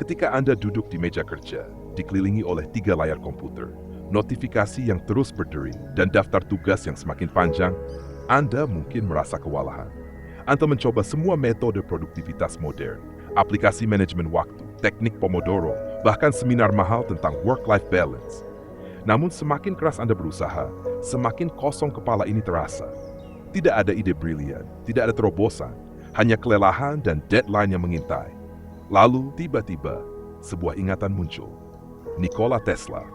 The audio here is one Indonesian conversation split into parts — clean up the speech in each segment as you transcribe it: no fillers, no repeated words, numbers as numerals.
Ketika Anda duduk di meja kerja, dikelilingi oleh 3 layar komputer, notifikasi yang terus berdering, dan daftar tugas yang semakin panjang, Anda mungkin merasa kewalahan. Anda mencoba semua metode produktivitas modern, aplikasi manajemen waktu, teknik Pomodoro, bahkan seminar mahal tentang work-life balance. Namun semakin keras Anda berusaha, semakin kosong kepala ini terasa. Tidak ada ide brilian, tidak ada terobosan, hanya kelelahan dan deadline yang mengintai. Lalu tiba-tiba sebuah ingatan muncul. Nikola Tesla,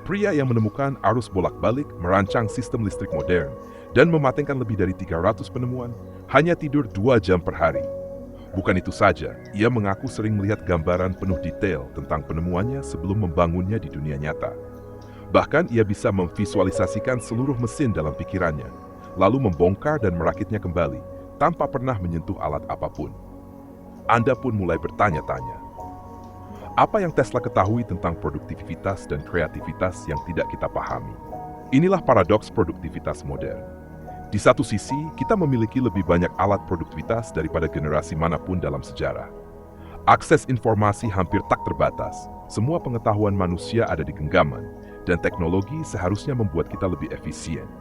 pria yang menemukan arus bolak-balik, merancang sistem listrik modern, dan mematenkan lebih dari 300 penemuan, hanya tidur 2 jam per hari. Bukan itu saja, ia mengaku sering melihat gambaran penuh detail tentang penemuannya sebelum membangunnya di dunia nyata. Bahkan ia bisa memvisualisasikan seluruh mesin dalam pikirannya, lalu membongkar dan merakitnya kembali, tanpa pernah menyentuh alat apapun. Anda pun mulai bertanya-tanya, apa yang Tesla ketahui tentang produktivitas dan kreativitas yang tidak kita pahami? Inilah paradoks produktivitas modern. Di satu sisi, kita memiliki lebih banyak alat produktivitas daripada generasi manapun dalam sejarah. Akses informasi hampir tak terbatas, semua pengetahuan manusia ada di genggaman, dan teknologi seharusnya membuat kita lebih efisien.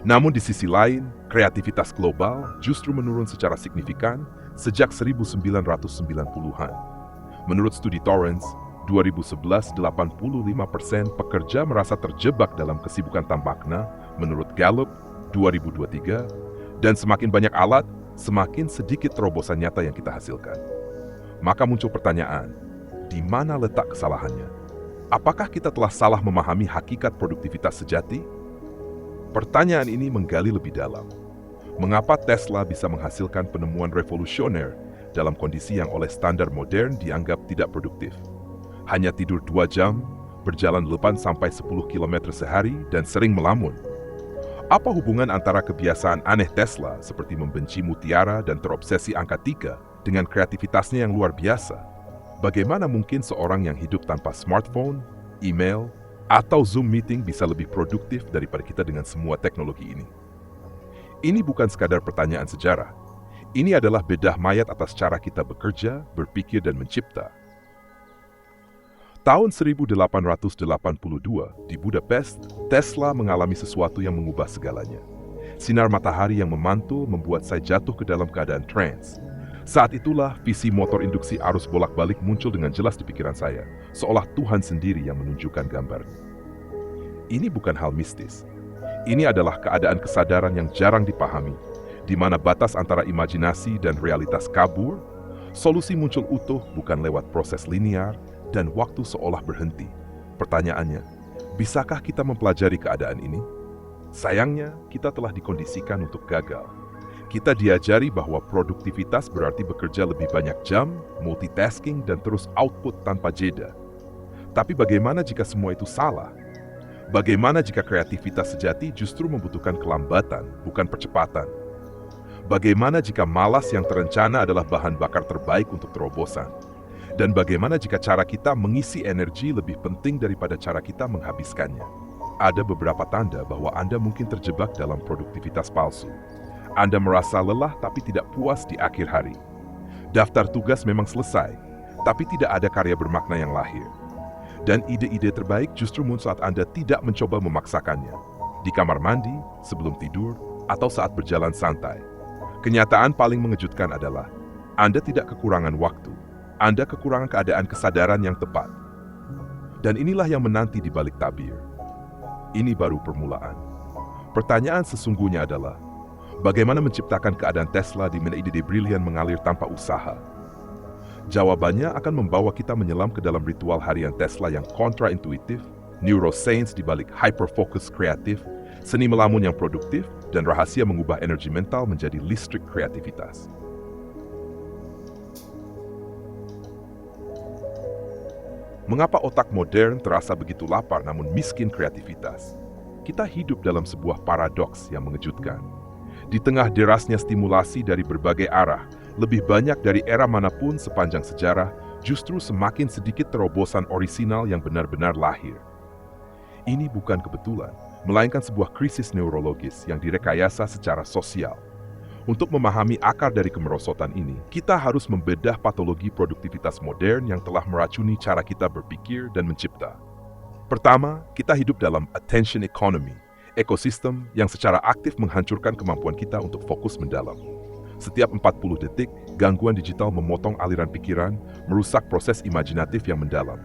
Namun di sisi lain, kreativitas global justru menurun secara signifikan sejak 1990-an. Menurut studi Torrance, 2011 85% pekerja merasa terjebak dalam kesibukan tanpa makna, menurut Gallup 2023, dan semakin banyak alat, semakin sedikit terobosan nyata yang kita hasilkan. Maka muncul pertanyaan, di mana letak kesalahannya? Apakah kita telah salah memahami hakikat produktivitas sejati? Pertanyaan ini menggali lebih dalam. Mengapa Tesla bisa menghasilkan penemuan revolusioner dalam kondisi yang oleh standar modern dianggap tidak produktif? Hanya tidur 2 jam, berjalan 8-10 km sehari, dan sering melamun. Apa hubungan antara kebiasaan aneh Tesla seperti membenci mutiara dan terobsesi angka 3 dengan kreativitasnya yang luar biasa? Bagaimana mungkin seorang yang hidup tanpa smartphone, email, atau Zoom meeting bisa lebih produktif daripada kita dengan semua teknologi ini? Ini bukan sekadar pertanyaan sejarah. Ini adalah bedah mayat atas cara kita bekerja, berpikir, dan mencipta. Tahun 1882 di Budapest, Tesla mengalami sesuatu yang mengubah segalanya. Sinar matahari yang memantul membuat saya jatuh ke dalam keadaan trance. Saat itulah visi motor induksi arus bolak-balik muncul dengan jelas di pikiran saya, seolah Tuhan sendiri yang menunjukkan gambarnya. Ini bukan hal mistis. Ini adalah keadaan kesadaran yang jarang dipahami, di mana batas antara imajinasi dan realitas kabur, solusi muncul utuh bukan lewat proses linear, dan waktu seolah berhenti. Pertanyaannya, bisakah kita mempelajari keadaan ini? Sayangnya, kita telah dikondisikan untuk gagal. Kita diajari bahwa produktivitas berarti bekerja lebih banyak jam, multitasking, dan terus output tanpa jeda. Tapi bagaimana jika semua itu salah? Bagaimana jika kreativitas sejati justru membutuhkan kelambatan, bukan percepatan? Bagaimana jika malas yang terencana adalah bahan bakar terbaik untuk terobosan? Dan bagaimana jika cara kita mengisi energi lebih penting daripada cara kita menghabiskannya? Ada beberapa tanda bahwa Anda mungkin terjebak dalam produktivitas palsu. Anda merasa lelah tapi tidak puas di akhir hari. Daftar tugas memang selesai, tapi tidak ada karya bermakna yang lahir. Dan ide-ide terbaik justru muncul saat Anda tidak mencoba memaksakannya. Di kamar mandi, sebelum tidur, atau saat berjalan santai. Kenyataan paling mengejutkan adalah, Anda tidak kekurangan waktu. Anda kekurangan keadaan kesadaran yang tepat. Dan inilah yang menanti di balik tabir. Ini baru permulaan. Pertanyaan sesungguhnya adalah, bagaimana menciptakan keadaan Tesla di mana ide-ide brilian mengalir tanpa usaha? Jawabannya akan membawa kita menyelam ke dalam ritual harian Tesla yang kontraintuitif, neuroscience di balik hyperfocus kreatif, seni melamun yang produktif, dan rahasia mengubah energi mental menjadi listrik kreativitas. Mengapa otak modern terasa begitu lapar namun miskin kreativitas? Kita hidup dalam sebuah paradoks yang mengejutkan. Di tengah derasnya stimulasi dari berbagai arah, lebih banyak dari era manapun sepanjang sejarah, justru semakin sedikit terobosan orisinal yang benar-benar lahir. Ini bukan kebetulan, melainkan sebuah krisis neurologis yang direkayasa secara sosial. Untuk memahami akar dari kemerosotan ini, kita harus membedah patologi produktivitas modern yang telah meracuni cara kita berpikir dan mencipta. Pertama, kita hidup dalam attention economy, ekosistem yang secara aktif menghancurkan kemampuan kita untuk fokus mendalam. Setiap 40 detik, gangguan digital memotong aliran pikiran, merusak proses imajinatif yang mendalam.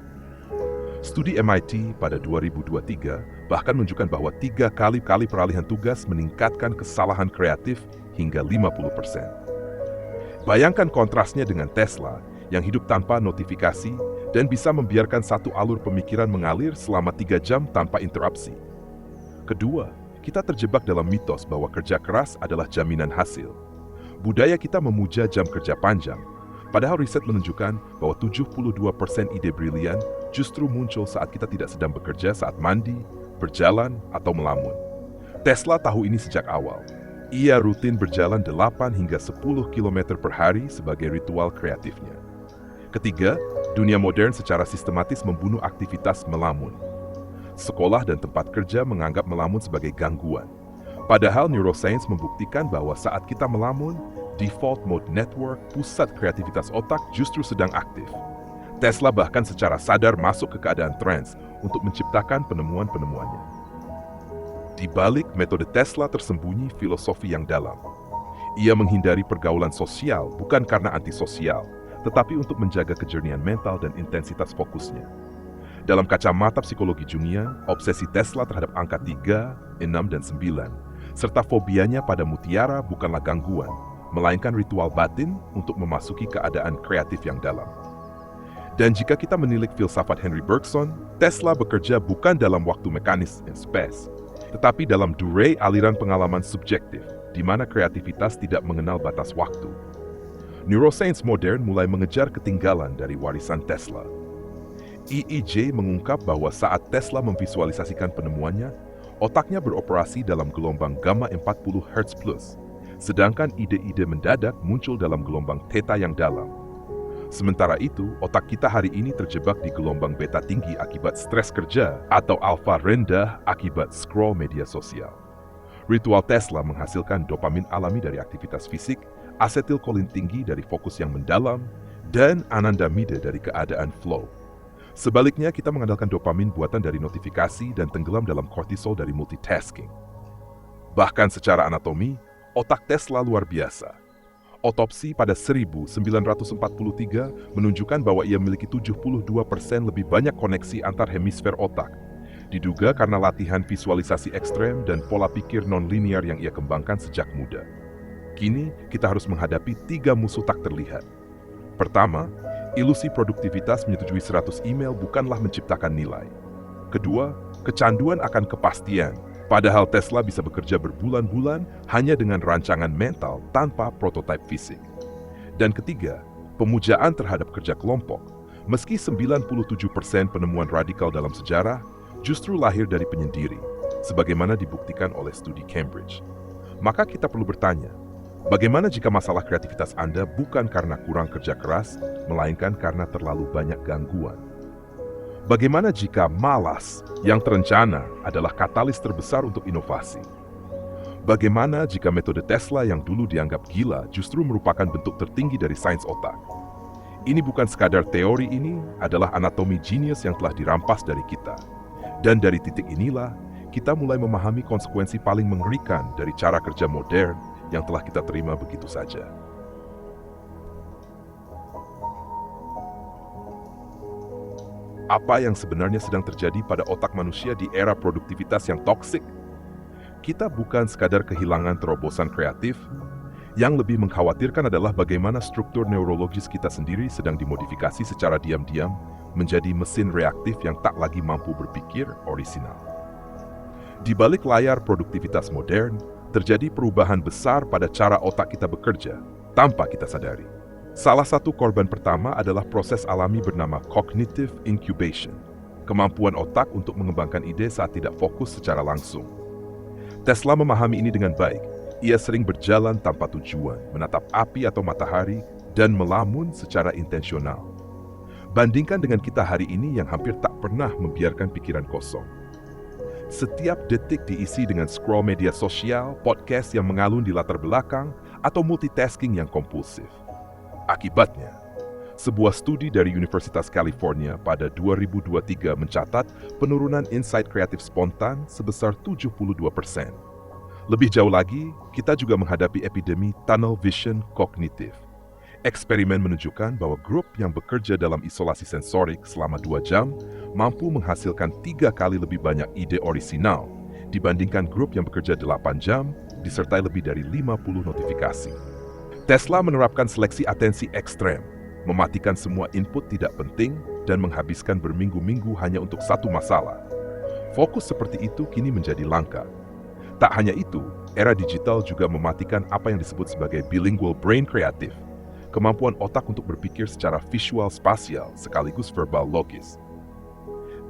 Studi MIT pada 2023 bahkan menunjukkan bahwa 3 kali peralihan tugas meningkatkan kesalahan kreatif hingga 50%. Bayangkan kontrasnya dengan Tesla yang hidup tanpa notifikasi dan bisa membiarkan satu alur pemikiran mengalir selama 3 jam tanpa interupsi. Kedua, kita terjebak dalam mitos bahwa kerja keras adalah jaminan hasil. Budaya kita memuja jam kerja panjang, padahal riset menunjukkan bahwa 72% ide brilian justru muncul saat kita tidak sedang bekerja saat mandi, berjalan, atau melamun. Tesla tahu ini sejak awal. Ia rutin berjalan 8 hingga 10 km per hari sebagai ritual kreatifnya. Ketiga, dunia modern secara sistematis membunuh aktivitas melamun. Sekolah dan tempat kerja menganggap melamun sebagai gangguan. Padahal neuroscience membuktikan bahwa saat kita melamun, default mode network, pusat kreativitas otak justru sedang aktif. Tesla bahkan secara sadar masuk ke keadaan trance untuk menciptakan penemuan-penemuannya. Di balik metode Tesla tersembunyi filosofi yang dalam. Ia menghindari pergaulan sosial bukan karena antisosial, tetapi untuk menjaga kejernihan mental dan intensitas fokusnya. Dalam kacamata psikologi Jungian, obsesi Tesla terhadap angka 3, 6, dan 9, serta fobianya pada mutiara bukanlah gangguan, melainkan ritual batin untuk memasuki keadaan kreatif yang dalam. Dan jika kita menilik filsafat Henry Bergson, Tesla bekerja bukan dalam waktu mekanis in space, tetapi dalam durasi aliran pengalaman subjektif, di mana kreativitas tidak mengenal batas waktu. Neuroscience modern mulai mengejar ketinggalan dari warisan Tesla. EEG mengungkap bahwa saat Tesla memvisualisasikan penemuannya, otaknya beroperasi dalam gelombang gamma 40 Hz+, sedangkan ide-ide mendadak muncul dalam gelombang theta yang dalam. Sementara itu, otak kita hari ini terjebak di gelombang beta tinggi akibat stres kerja atau alfa rendah akibat scroll media sosial. Ritual Tesla menghasilkan dopamin alami dari aktivitas fisik, asetilkolin tinggi dari fokus yang mendalam, dan anandamide dari keadaan flow. Sebaliknya, kita mengandalkan dopamin buatan dari notifikasi dan tenggelam dalam kortisol dari multitasking. Bahkan secara anatomi, otak Tesla luar biasa. Otopsi pada 1943 menunjukkan bahwa ia memiliki 72% lebih banyak koneksi antar hemisfer otak. Diduga karena latihan visualisasi ekstrem dan pola pikir non-linear yang ia kembangkan sejak muda. Kini, kita harus menghadapi 3 musuh tak terlihat. Pertama, ilusi produktivitas menyetujui 100 email bukanlah menciptakan nilai. Kedua, kecanduan akan kepastian. Padahal Tesla bisa bekerja berbulan-bulan hanya dengan rancangan mental tanpa prototipe fisik. Dan ketiga, pemujaan terhadap kerja kelompok. Meski 97% penemuan radikal dalam sejarah justru lahir dari penyendiri, sebagaimana dibuktikan oleh studi Cambridge. Maka kita perlu bertanya, bagaimana jika masalah kreativitas Anda bukan karena kurang kerja keras, melainkan karena terlalu banyak gangguan? Bagaimana jika malas yang terencana adalah katalis terbesar untuk inovasi? Bagaimana jika metode Tesla yang dulu dianggap gila justru merupakan bentuk tertinggi dari sains otak? Ini bukan sekadar teori, ini adalah anatomi jenius yang telah dirampas dari kita. Dan dari titik inilah, kita mulai memahami konsekuensi paling mengerikan dari cara kerja modern yang telah kita terima begitu saja. Apa yang sebenarnya sedang terjadi pada otak manusia di era produktivitas yang toksik? Kita bukan sekadar kehilangan terobosan kreatif. Yang lebih mengkhawatirkan adalah bagaimana struktur neurologis kita sendiri sedang dimodifikasi secara diam-diam menjadi mesin reaktif yang tak lagi mampu berpikir orisinal. Di balik layar produktivitas modern, terjadi perubahan besar pada cara otak kita bekerja tanpa kita sadari. Salah satu korban pertama adalah proses alami bernama cognitive incubation, kemampuan otak untuk mengembangkan ide saat tidak fokus secara langsung. Tesla memahami ini dengan baik. Ia sering berjalan tanpa tujuan, menatap api atau matahari, dan melamun secara intensional. Bandingkan dengan kita hari ini yang hampir tak pernah membiarkan pikiran kosong. Setiap detik diisi dengan scroll media sosial, podcast yang mengalun di latar belakang, atau multitasking yang kompulsif. Akibatnya, sebuah studi dari Universitas California pada 2023 mencatat penurunan insight kreatif spontan sebesar 72%. Lebih jauh lagi, kita juga menghadapi epidemi tunnel vision kognitif. Eksperimen menunjukkan bahwa grup yang bekerja dalam isolasi sensorik selama 2 jam mampu menghasilkan 3 kali lebih banyak ide orisinal dibandingkan grup yang bekerja 8 jam disertai lebih dari 50 notifikasi. Tesla menerapkan seleksi atensi ekstrem, mematikan semua input tidak penting dan menghabiskan berminggu-minggu hanya untuk satu masalah. Fokus seperti itu kini menjadi langka. Tak hanya itu, era digital juga mematikan apa yang disebut sebagai bilingual brain kreatif, kemampuan otak untuk berpikir secara visual spasial sekaligus verbal logis.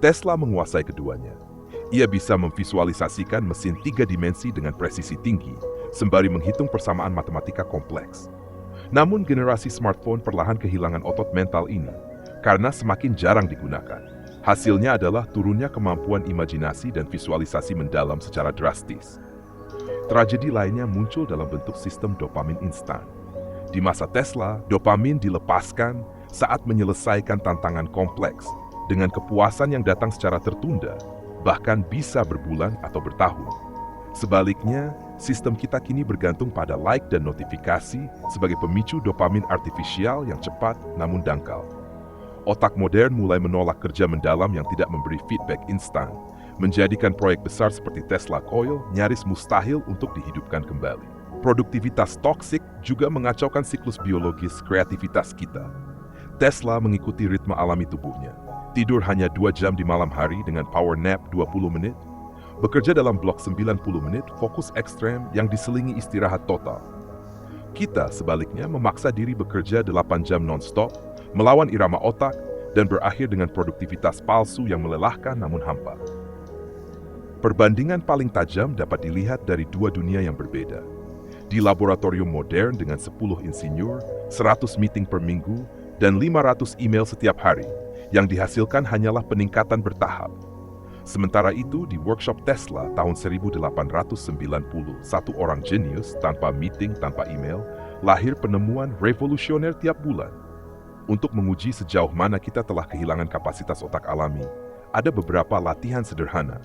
Tesla menguasai keduanya. Ia bisa memvisualisasikan mesin 3 dimensi dengan presisi tinggi, sembari menghitung persamaan matematika kompleks. Namun generasi smartphone perlahan kehilangan otot mental ini, karena semakin jarang digunakan. Hasilnya adalah turunnya kemampuan imajinasi dan visualisasi mendalam secara drastis. Tragedi lainnya muncul dalam bentuk sistem dopamin instan. Di masa Tesla, dopamin dilepaskan saat menyelesaikan tantangan kompleks dengan kepuasan yang datang secara tertunda, bahkan bisa berbulan atau bertahun. Sebaliknya, sistem kita kini bergantung pada like dan notifikasi sebagai pemicu dopamin artifisial yang cepat namun dangkal. Otak modern mulai menolak kerja mendalam yang tidak memberi feedback instan, menjadikan proyek besar seperti Tesla Coil nyaris mustahil untuk dihidupkan kembali. Produktivitas toksik juga mengacaukan siklus biologis kreativitas kita. Tesla mengikuti ritme alami tubuhnya. Tidur hanya 2 jam di malam hari dengan power nap 20 menit. Bekerja dalam blok 90 menit, fokus ekstrem yang diselingi istirahat total. Kita sebaliknya memaksa diri bekerja 8 jam non-stop, melawan irama otak, dan berakhir dengan produktivitas palsu yang melelahkan namun hampa. Perbandingan paling tajam dapat dilihat dari 2 dunia yang berbeda. Di laboratorium modern dengan 10 insinyur, 100 meeting per minggu, dan 500 email setiap hari, yang dihasilkan hanyalah peningkatan bertahap. Sementara itu, di workshop Tesla tahun 1890, satu orang jenius tanpa meeting, tanpa email, lahir penemuan revolusioner tiap bulan. Untuk menguji sejauh mana kita telah kehilangan kapasitas otak alami, ada beberapa latihan sederhana.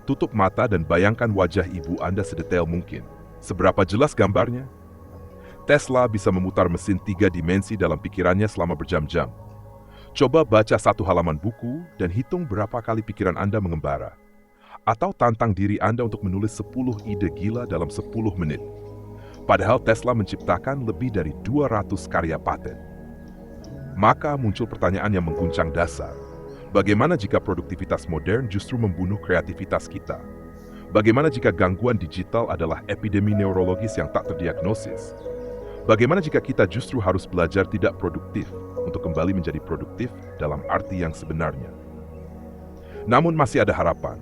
Tutup mata dan bayangkan wajah ibu Anda sedetail mungkin. Seberapa jelas gambarnya? Tesla bisa memutar mesin 3 dimensi dalam pikirannya selama berjam-jam. Coba baca 1 halaman buku dan hitung berapa kali pikiran Anda mengembara. Atau tantang diri Anda untuk menulis 10 ide gila dalam 10 menit. Padahal Tesla menciptakan lebih dari 200 karya paten. Maka muncul pertanyaan yang mengguncang dasar. Bagaimana jika produktivitas modern justru membunuh kreativitas kita? Bagaimana jika gangguan digital adalah epidemi neurologis yang tak terdiagnosis? Bagaimana jika kita justru harus belajar tidak produktif untuk kembali menjadi produktif dalam arti yang sebenarnya? Namun masih ada harapan.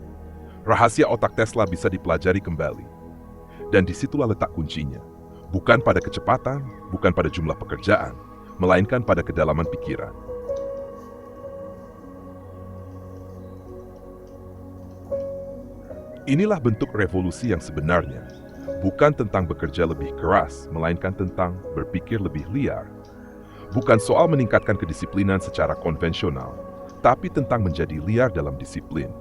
Rahasia otak Tesla bisa dipelajari kembali. Dan disitulah letak kuncinya. Bukan pada kecepatan, bukan pada jumlah pekerjaan, melainkan pada kedalaman pikiran. Inilah bentuk revolusi yang sebenarnya, bukan tentang bekerja lebih keras, melainkan tentang berpikir lebih liar. Bukan soal meningkatkan kedisiplinan secara konvensional, tapi tentang menjadi liar dalam disiplin,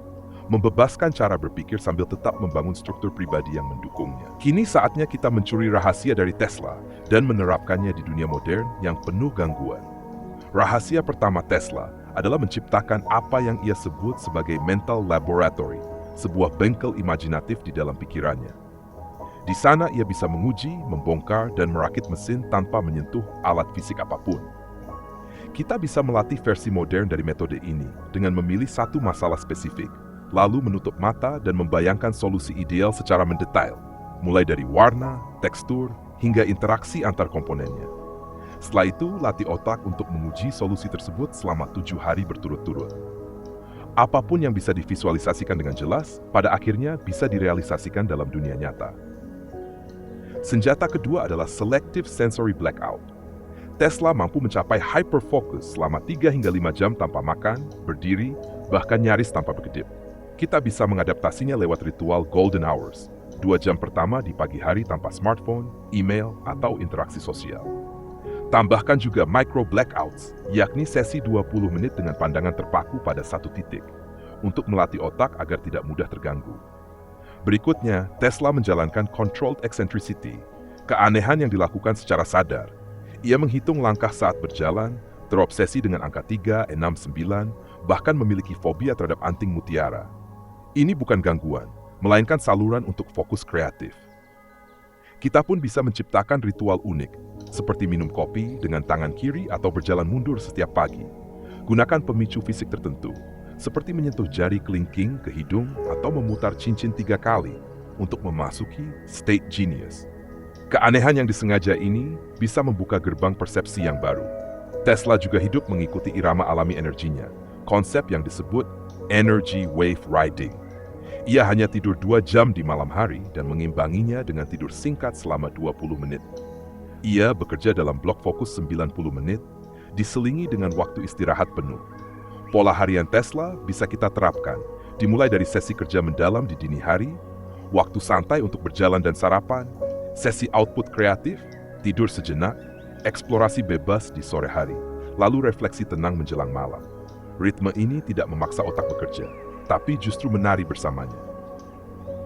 membebaskan cara berpikir sambil tetap membangun struktur pribadi yang mendukungnya. Kini saatnya kita mencuri rahasia dari Tesla dan menerapkannya di dunia modern yang penuh gangguan. Rahasia pertama Tesla adalah menciptakan apa yang ia sebut sebagai mental laboratory, sebuah bengkel imajinatif di dalam pikirannya. Di sana ia bisa menguji, membongkar, dan merakit mesin tanpa menyentuh alat fisik apapun. Kita bisa melatih versi modern dari metode ini dengan memilih satu masalah spesifik, lalu menutup mata dan membayangkan solusi ideal secara mendetail, mulai dari warna, tekstur, hingga interaksi antar komponennya. Setelah itu, latih otak untuk menguji solusi tersebut selama 7 hari berturut-turut. Apapun yang bisa divisualisasikan dengan jelas, pada akhirnya bisa direalisasikan dalam dunia nyata. Senjata kedua adalah selective sensory blackout. Tesla mampu mencapai hyperfocus selama 3 hingga 5 jam tanpa makan, berdiri, bahkan nyaris tanpa berkedip. Kita bisa mengadaptasinya lewat ritual golden hours, 2 jam pertama di pagi hari tanpa smartphone, email, atau interaksi sosial. Tambahkan juga micro blackouts, yakni sesi 20 menit dengan pandangan terpaku pada satu titik, untuk melatih otak agar tidak mudah terganggu. Berikutnya, Tesla menjalankan controlled eccentricity, keanehan yang dilakukan secara sadar. Ia menghitung langkah saat berjalan, terobsesi dengan angka 3, 6, 9, bahkan memiliki fobia terhadap anting mutiara. Ini bukan gangguan, melainkan saluran untuk fokus kreatif. Kita pun bisa menciptakan ritual unik, seperti minum kopi dengan tangan kiri atau berjalan mundur setiap pagi. Gunakan pemicu fisik tertentu, seperti menyentuh jari kelingking ke hidung atau memutar cincin 3 kali untuk memasuki state genius. Keanehan yang disengaja ini bisa membuka gerbang persepsi yang baru. Tesla juga hidup mengikuti irama alami energinya, konsep yang disebut energy wave riding. Ia hanya tidur 2 jam di malam hari dan mengimbanginya dengan tidur singkat selama 20 menit. Ia bekerja dalam blok fokus 90 menit, diselingi dengan waktu istirahat penuh. Pola harian Tesla bisa kita terapkan, dimulai dari sesi kerja mendalam di dini hari, waktu santai untuk berjalan dan sarapan, sesi output kreatif, tidur sejenak, eksplorasi bebas di sore hari, lalu refleksi tenang menjelang malam. Ritme ini tidak memaksa otak bekerja, tapi justru menari bersamanya.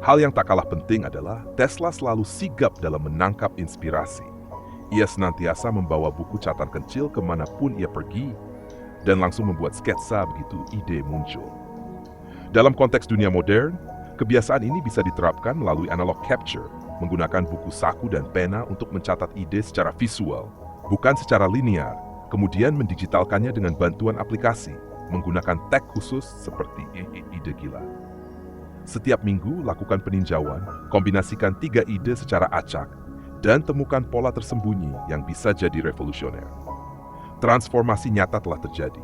Hal yang tak kalah penting adalah Tesla selalu sigap dalam menangkap inspirasi. Ia senantiasa membawa buku catatan kecil kemanapun ia pergi, dan langsung membuat sketsa begitu ide muncul. Dalam konteks dunia modern, kebiasaan ini bisa diterapkan melalui analog capture, menggunakan buku saku dan pena untuk mencatat ide secara visual, bukan secara linear, kemudian mendigitalkannya dengan bantuan aplikasi, menggunakan tag khusus seperti ide gila. Setiap minggu, lakukan peninjauan, kombinasikan 3 ide secara acak, dan temukan pola tersembunyi yang bisa jadi revolusioner. Transformasi nyata telah terjadi.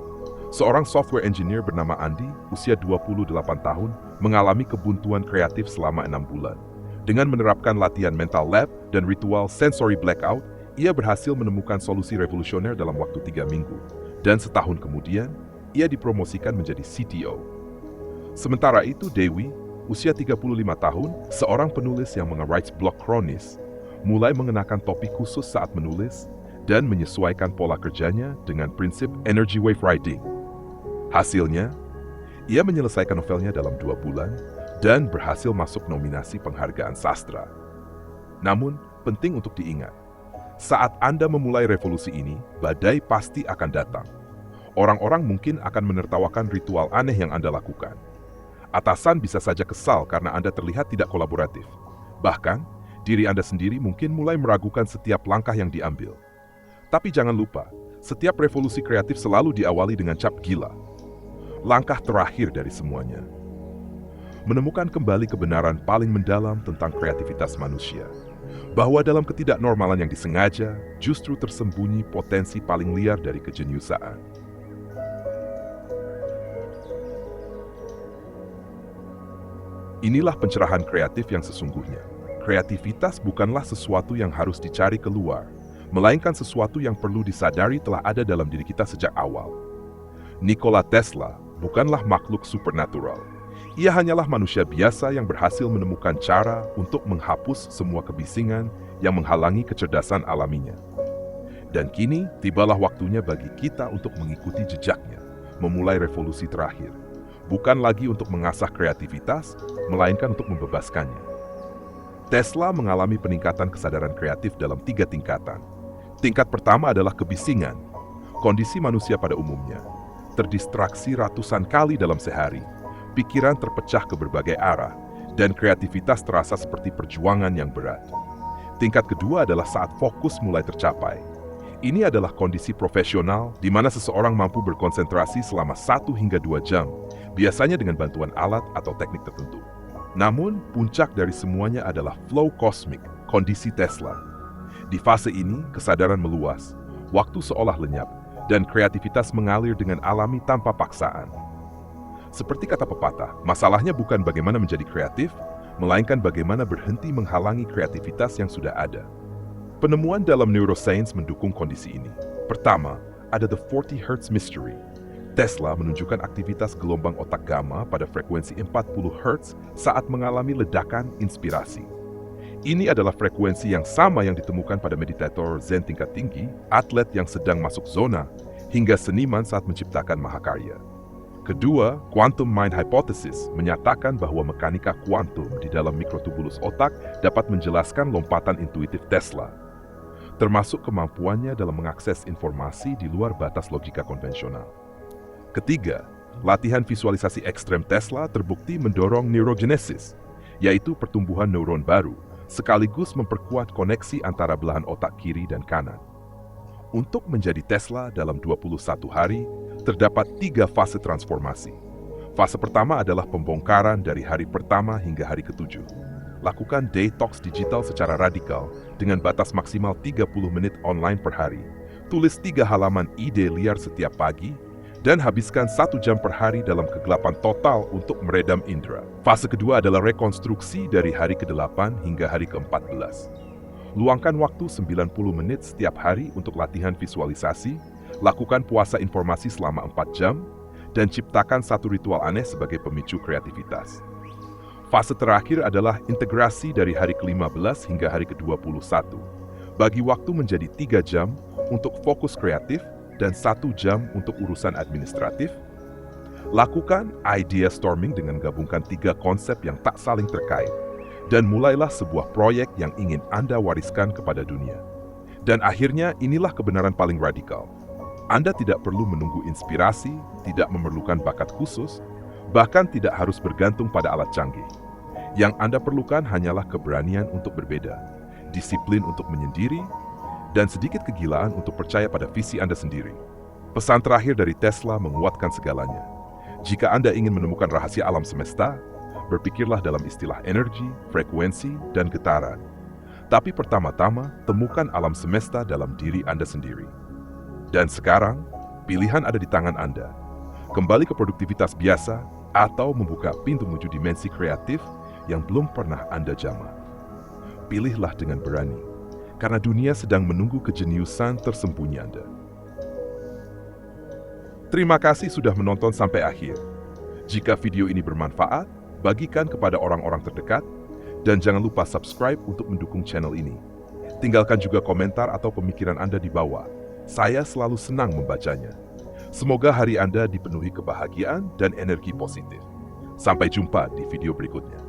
Seorang software engineer bernama Andy, usia 28 tahun, mengalami kebuntuan kreatif selama 6 bulan. Dengan menerapkan latihan mental lab dan ritual sensory blackout, ia berhasil menemukan solusi revolusioner dalam waktu 3 minggu. Dan setahun kemudian, ia dipromosikan menjadi CTO. Sementara itu, Dewi, usia 35 tahun, seorang penulis yang menge-write blog kronis, mulai mengenakan topi khusus saat menulis dan menyesuaikan pola kerjanya dengan prinsip energy wave riding. Hasilnya, ia menyelesaikan novelnya dalam 2 bulan dan berhasil masuk nominasi penghargaan sastra. Namun, penting untuk diingat, saat Anda memulai revolusi ini, badai pasti akan datang. Orang-orang mungkin akan menertawakan ritual aneh yang Anda lakukan. Atasan bisa saja kesal karena Anda terlihat tidak kolaboratif. Bahkan, diri Anda sendiri mungkin mulai meragukan setiap langkah yang diambil. Tapi jangan lupa, setiap revolusi kreatif selalu diawali dengan cap gila. Langkah terakhir dari semuanya. Menemukan kembali kebenaran paling mendalam tentang kreativitas manusia. Bahwa dalam ketidaknormalan yang disengaja, justru tersembunyi potensi paling liar dari kejeniusaan. Inilah pencerahan kreatif yang sesungguhnya. Kreativitas bukanlah sesuatu yang harus dicari keluar, melainkan sesuatu yang perlu disadari telah ada dalam diri kita sejak awal. Nikola Tesla bukanlah makhluk supernatural. Ia hanyalah manusia biasa yang berhasil menemukan cara untuk menghapus semua kebisingan yang menghalangi kecerdasan alaminya. Dan kini, tibalah waktunya bagi kita untuk mengikuti jejaknya, memulai revolusi terakhir. Bukan lagi untuk mengasah kreativitas, melainkan untuk membebaskannya. Tesla mengalami peningkatan kesadaran kreatif dalam 3 tingkatan. Tingkat pertama adalah kebisingan, kondisi manusia pada umumnya. Terdistraksi ratusan kali dalam sehari, pikiran terpecah ke berbagai arah, dan kreativitas terasa seperti perjuangan yang berat. Tingkat kedua adalah saat fokus mulai tercapai. Ini adalah kondisi profesional di mana seseorang mampu berkonsentrasi selama 1 hingga 2 jam, biasanya dengan bantuan alat atau teknik tertentu. Namun, puncak dari semuanya adalah flow kosmik, kondisi Tesla. Di fase ini, kesadaran meluas, waktu seolah lenyap, dan kreativitas mengalir dengan alami tanpa paksaan. Seperti kata pepatah, masalahnya bukan bagaimana menjadi kreatif, melainkan bagaimana berhenti menghalangi kreativitas yang sudah ada. Penemuan dalam neuroscience mendukung kondisi ini. Pertama, ada the 40 Hz mystery. Tesla menunjukkan aktivitas gelombang otak gamma pada frekuensi 40 Hz saat mengalami ledakan inspirasi. Ini adalah frekuensi yang sama yang ditemukan pada meditator Zen tingkat tinggi, atlet yang sedang masuk zona, hingga seniman saat menciptakan mahakarya. Kedua, quantum mind hypothesis menyatakan bahwa mekanika kuantum di dalam mikrotubulus otak dapat menjelaskan lompatan intuitif Tesla, termasuk kemampuannya dalam mengakses informasi di luar batas logika konvensional. Ketiga, latihan visualisasi ekstrem Tesla terbukti mendorong neurogenesis, yaitu pertumbuhan neuron baru, sekaligus memperkuat koneksi antara belahan otak kiri dan kanan. Untuk menjadi Tesla dalam 21 hari, terdapat 3 fase transformasi. Fase pertama adalah pembongkaran dari hari pertama hingga hari ke-7. Lakukan detox digital secara radikal dengan batas maksimal 30 menit online per hari. Tulis 3 halaman ide liar setiap pagi, dan habiskan 1 jam per hari dalam kegelapan total untuk meredam indera. Fase kedua adalah rekonstruksi dari hari ke-8 hingga hari ke-14. Luangkan waktu 90 menit setiap hari untuk latihan visualisasi, lakukan puasa informasi selama 4 jam, dan ciptakan satu ritual aneh sebagai pemicu kreativitas. Fase terakhir adalah integrasi dari hari ke-15 hingga hari ke-21. Bagi waktu menjadi 3 jam untuk fokus kreatif, dan 1 jam untuk urusan administratif. Lakukan idea storming dengan gabungkan 3 konsep yang tak saling terkait, dan mulailah sebuah proyek yang ingin Anda wariskan kepada dunia. Dan akhirnya inilah kebenaran paling radikal. Anda tidak perlu menunggu inspirasi, tidak memerlukan bakat khusus, bahkan tidak harus bergantung pada alat canggih. Yang Anda perlukan hanyalah keberanian untuk berbeda, disiplin untuk menyendiri, dan sedikit kegilaan untuk percaya pada visi Anda sendiri. Pesan terakhir dari Tesla menguatkan segalanya. Jika Anda ingin menemukan rahasia alam semesta, berpikirlah dalam istilah energi, frekuensi, dan getaran. Tapi pertama-tama, temukan alam semesta dalam diri Anda sendiri. Dan sekarang, pilihan ada di tangan Anda. Kembali ke produktivitas biasa atau membuka pintu menuju dimensi kreatif yang belum pernah Anda jamah. Pilihlah dengan berani, karena dunia sedang menunggu kejeniusan tersembunyi Anda. Terima kasih sudah menonton sampai akhir. Jika video ini bermanfaat, bagikan kepada orang-orang terdekat, dan jangan lupa subscribe untuk mendukung channel ini. Tinggalkan juga komentar atau pemikiran Anda di bawah. Saya selalu senang membacanya. Semoga hari Anda dipenuhi kebahagiaan dan energi positif. Sampai jumpa di video berikutnya.